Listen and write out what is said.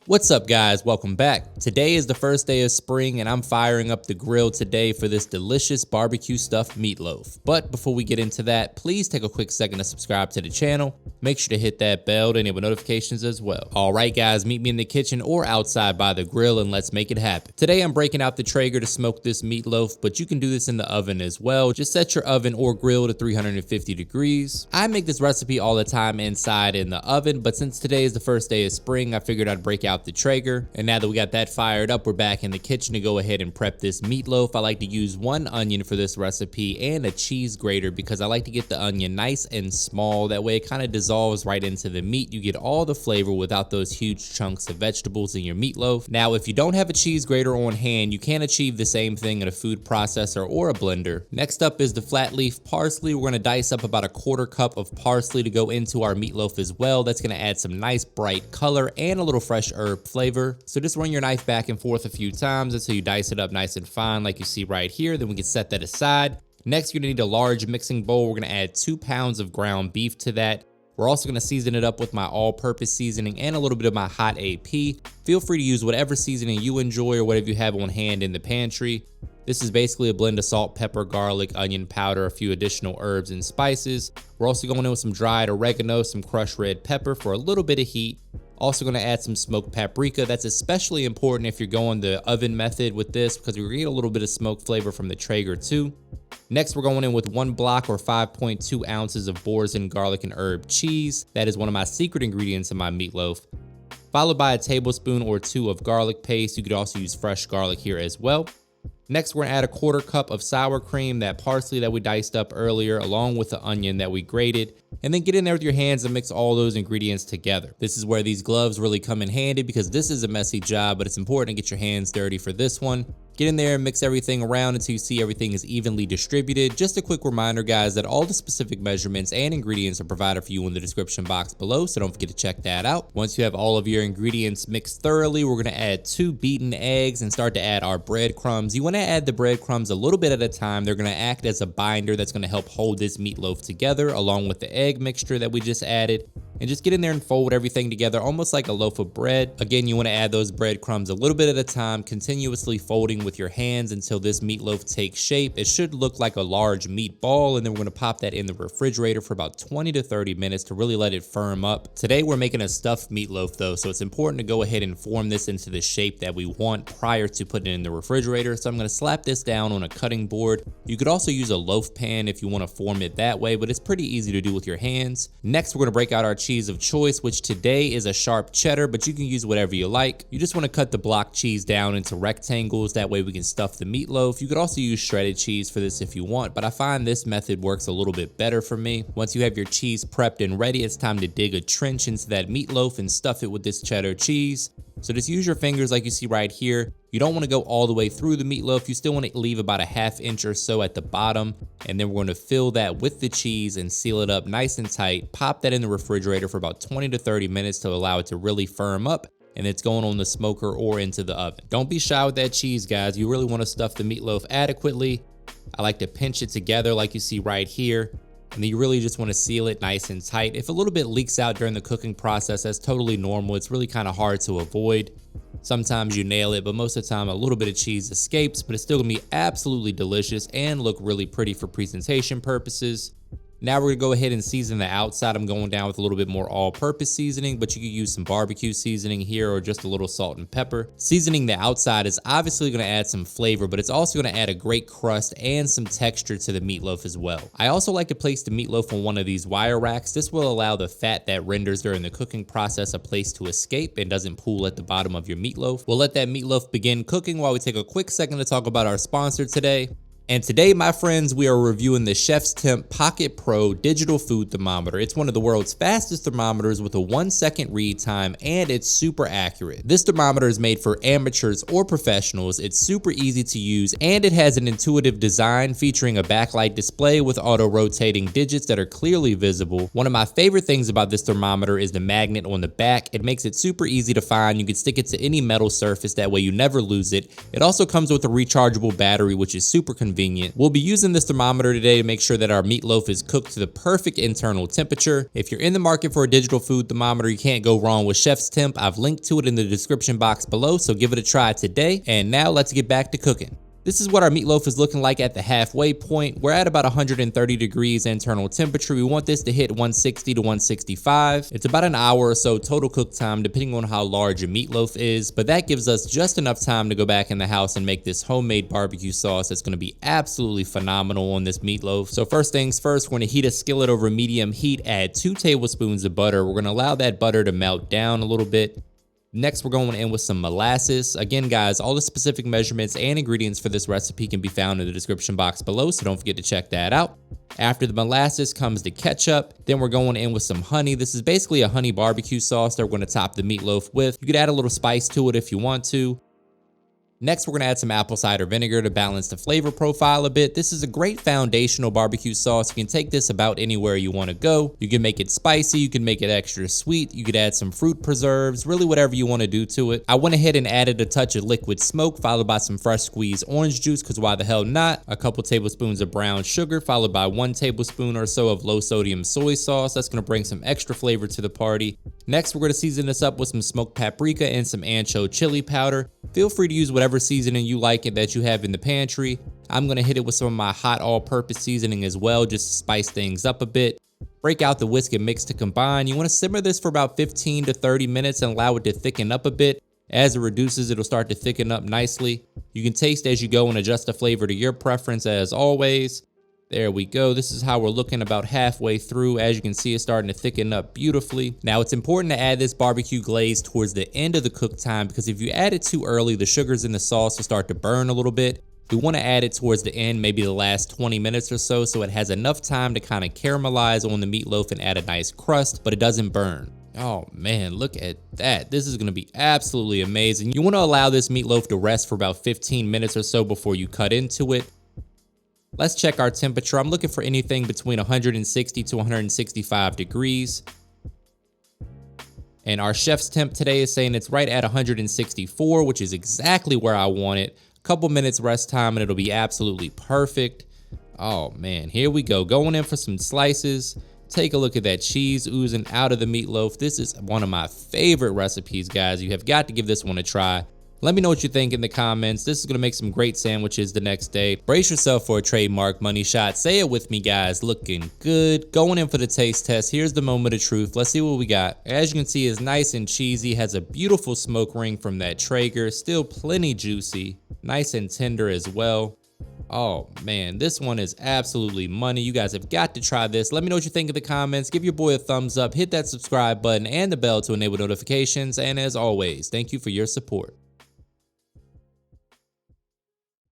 What's up guys, welcome back. Today is the first day of spring and I'm firing up the grill today for this delicious barbecue stuffed meatloaf. But before we get into that, please take a quick second to subscribe to the channel. Make sure to hit that bell to enable notifications as well. Alright guys, meet me in the kitchen or outside by the grill and let's make it happen. Today I'm breaking out the Traeger to smoke this meatloaf, but you can do this in the oven as well. Just set your oven or grill to 350 degrees. I make this recipe all the time inside in the oven, but since today is the first day of spring, I figured I'd break out the Traeger. And now that we got that fired up, we're back in the kitchen to go ahead and prep this meatloaf. I like to use 1 onion for this recipe and a cheese grater because I like to get the onion nice and small. That way it kind of dissolves right into the meat. You get all the flavor without those huge chunks of vegetables in your meatloaf. Now, if you don't have a cheese grater on hand, you can achieve the same thing in a food processor or a blender. Next up is the flat leaf parsley. We're going to dice up about a 1/4 cup of parsley to go into our meatloaf as well. That's going to add some nice bright color and a little fresh herb flavor. So just run your knife back and forth a few times until you dice it up nice and fine like you see right here. Then we can set that aside. Next, you're gonna need a large mixing bowl. We're gonna add 2 pounds of ground beef to that. We're also gonna season it up with my all-purpose seasoning and a little bit of my hot AP. Feel free to use whatever seasoning you enjoy or whatever you have on hand in the pantry. This is basically a blend of salt, pepper, garlic, onion powder, a few additional herbs and spices. We're also going in with some dried oregano, some crushed red pepper for a little bit of heat. Also going to add some smoked paprika. That's especially important if you're going the oven method with this because we're going to get a little bit of smoke flavor from the Traeger too. Next, we're going in with 1 block or 5.2 ounces of Boursin garlic and herb cheese. That is one of my secret ingredients in my meatloaf. Followed by a tablespoon or 2 of garlic paste. You could also use fresh garlic here as well. Next, we're gonna add a 1/4 cup of sour cream, that parsley that we diced up earlier, along with the onion that we grated, and then get in there with your hands and mix all those ingredients together. This is where these gloves really come in handy because this is a messy job, but it's important to get your hands dirty for this one. Get in there and mix everything around until you see everything is evenly distributed. Just a quick reminder, guys, that all the specific measurements and ingredients are provided for you in the description box below, so don't forget to check that out. Once you have all of your ingredients mixed thoroughly, we're gonna add 2 beaten eggs and start to add our breadcrumbs. You wanna add the breadcrumbs a little bit at a time. They're gonna act as a binder that's gonna help hold this meatloaf together along with the egg mixture that we just added. And just get in there and fold everything together almost like a loaf of bread. Again, you wanna add those breadcrumbs a little bit at a time, continuously folding with your hands until this meatloaf takes shape. It should look like a large meatball, and then we're gonna pop that in the refrigerator for about 20 to 30 minutes to really let it firm up. Today, we're making a stuffed meatloaf though, so it's important to go ahead and form this into the shape that we want prior to putting it in the refrigerator. So I'm gonna slap this down on a cutting board. You could also use a loaf pan if you wanna form it that way, but it's pretty easy to do with your hands. Next, we're gonna break out our cheese of choice, which today is a sharp cheddar, but you can use whatever you like. You just want to cut the block cheese down into rectangles. That way we can stuff the meatloaf. You could also use shredded cheese for this if you want, but I find this method works a little bit better for me. Once you have your cheese prepped and ready, it's time to dig a trench into that meatloaf and stuff it with this cheddar cheese. So just use your fingers like you see right here. You don't want to go all the way through the meatloaf. You still want to leave about a 1/2 inch or so at the bottom. And then we're going to fill that with the cheese and seal it up nice and tight. Pop that in the refrigerator for about 20 to 30 minutes to allow it to really firm up. And it's going on the smoker or into the oven. Don't be shy with that cheese, guys. You really want to stuff the meatloaf adequately. I like to pinch it together like you see right here. And then you really just want to seal it nice and tight. If a little bit leaks out during the cooking process, that's totally normal. It's really kind of hard to avoid. Sometimes you nail it, but most of the time a little bit of cheese escapes, but it's still gonna be absolutely delicious and look really pretty for presentation purposes. Now we're gonna go ahead and season the outside. I'm going down with a little bit more all-purpose seasoning, but you could use some barbecue seasoning here or just a little salt and pepper. Seasoning the outside is obviously gonna add some flavor, but it's also gonna add a great crust and some texture to the meatloaf as well. I also like to place the meatloaf on one of these wire racks. This will allow the fat that renders during the cooking process a place to escape and doesn't pool at the bottom of your meatloaf. We'll let that meatloaf begin cooking while we take a quick second to talk about our sponsor today. And today, my friends, we are reviewing the ChefsTemp Pocket Pro digital food thermometer. It's one of the world's fastest thermometers with a 1-second read time, and it's super accurate. This thermometer is made for amateurs or professionals. It's super easy to use, and it has an intuitive design featuring a backlight display with auto-rotating digits that are clearly visible. One of my favorite things about this thermometer is the magnet on the back. It makes it super easy to find. You can stick it to any metal surface, that way you never lose it. It also comes with a rechargeable battery, which is super convenient. convenient. We'll be using this thermometer today to make sure that our meatloaf is cooked to the perfect internal temperature. If you're in the market for a digital food thermometer, you can't go wrong with ChefsTemp. I've linked to it in the description box below, so give it a try today. And now let's get back to cooking. This is what our meatloaf is looking like at the halfway point. We're at about 130 degrees internal temperature. We want this to hit 160 to 165. It's about an hour or so total cook time, depending on how large your meatloaf is, but that gives us just enough time to go back in the house and make this homemade barbecue sauce that's gonna be absolutely phenomenal on this meatloaf. So first things first, we're gonna heat a skillet over medium heat, add 2 tablespoons of butter. We're gonna allow that butter to melt down a little bit. Next, we're going in with some molasses. Again, guys, all the specific measurements and ingredients for this recipe can be found in the description box below, so don't forget to check that out. After the molasses comes the ketchup. Then we're going in with some honey. This is basically a honey barbecue sauce that we're going to top the meatloaf with. You could add a little spice to it if you want to. Next, we're gonna add some apple cider vinegar to balance the flavor profile a bit. This is a great foundational barbecue sauce. You can take this about anywhere you wanna go. You can make it spicy, you can make it extra sweet, you could add some fruit preserves, really whatever you wanna do to it. I went ahead and added a touch of liquid smoke, followed by some fresh squeezed orange juice, because why the hell not? A couple tablespoons of brown sugar, followed by 1 tablespoon or so of low sodium soy sauce. That's gonna bring some extra flavor to the party. Next, we're gonna season this up with some smoked paprika and some ancho chili powder. Feel free to use whatever seasoning you like and that you have in the pantry. I'm gonna hit it with some of my hot all-purpose seasoning as well, just to spice things up a bit. Break out the whisk and mix to combine. You wanna simmer this for about 15 to 30 minutes and allow it to thicken up a bit. As it reduces, it'll start to thicken up nicely. You can taste as you go and adjust the flavor to your preference as always. There we go. This is how we're looking about halfway through. As you can see, it's starting to thicken up beautifully. Now, it's important to add this barbecue glaze towards the end of the cook time, because if you add it too early, the sugars in the sauce will start to burn a little bit. We want to add it towards the end, maybe the last 20 minutes or so it has enough time to kind of caramelize on the meatloaf and add a nice crust, but it doesn't burn. Oh man, look at that. This is gonna be absolutely amazing. You wanna allow this meatloaf to rest for about 15 minutes or so before you cut into it. Let's check our temperature. I'm looking for anything between 160 to 165 degrees. And our chef's temp today is saying it's right at 164, which is exactly where I want it. A couple minutes rest time and it'll be absolutely perfect. Oh man, here we go. Going in for some slices. Take a look at that cheese oozing out of the meatloaf. This is one of my favorite recipes, guys. You have got to give this one a try. Let me know what you think in the comments. This is gonna make some great sandwiches the next day. Brace yourself for a trademark money shot. Say it with me, guys. Looking good. Going in for the taste test. Here's the moment of truth. Let's see what we got. As you can see, it's nice and cheesy. Has a beautiful smoke ring from that Traeger. Still plenty juicy. Nice and tender as well. Oh man, this one is absolutely money. You guys have got to try this. Let me know what you think in the comments. Give your boy a thumbs up. Hit that subscribe button and the bell to enable notifications. And as always, thank you for your support.